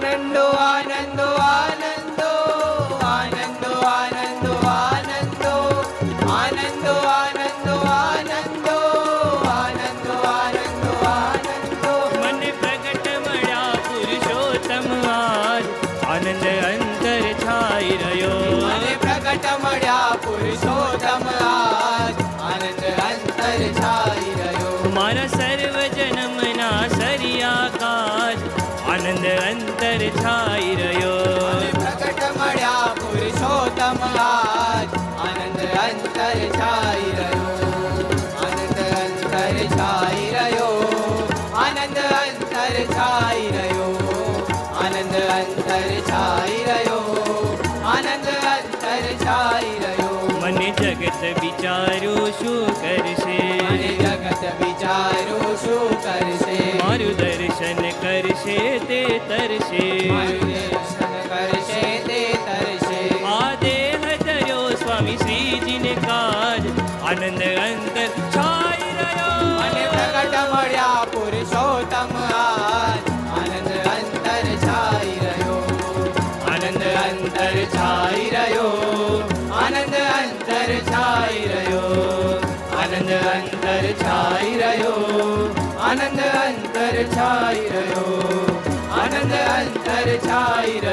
આનંદો આનંદો આનંદો આનંદો આનંદો આનંદો આનંદો આનંદો આનંદો આનંદો આનંદો આનંદો મને પ્રગટ મળ્યા પુરુષોત્તમ આજ આનંદ અંતર છાઈ રહ્યો. મને પ્રગટ મળ્યા પુરુષોત્તમ આજ આનંદ અંતર છાઈ રહ્યો. મારા સર્વ જન્મના સરિયા કાજ આનંદ અંતર છાઈ રહ્યો. મને પ્રગટ મળ્યા પુરુષોત્તમ આજ આનંદ અંતર છાઈ રહ્યો. આનંદ અંતર છાઈ રહ્યો. આનંદ અંતર છાઈ રહ્યો. આનંદ અંતર છાઈ રહ્યો. આનંદ અંતર છાઈ રહ્યો. મને જગત વિચારું શું કરશે. મને જગત વિચારું શું કરશે. મારું દર્શન કરશે તે તરશે. મારું દર્શન કરશે તે તરશે. આ દેહ ધર્યો સ્વામી શ્રીજીને કાજ આનંદ અંતર છાઈ રહ્યો. મને પ્રગટ મળ્યા પુરુષોત્તમ આજ આનંદ અંતર છાઈ રહ્યો. આનંદ અંતર છાઈ રહ્યો. આનંદ અંતર છાઈ રહ્યો. આનંદ અંતર છાઈ રહ્યો. આનંદ અંતર છાઈ રહ્યો. આનંદ અંતર છાઈ રહ્યો.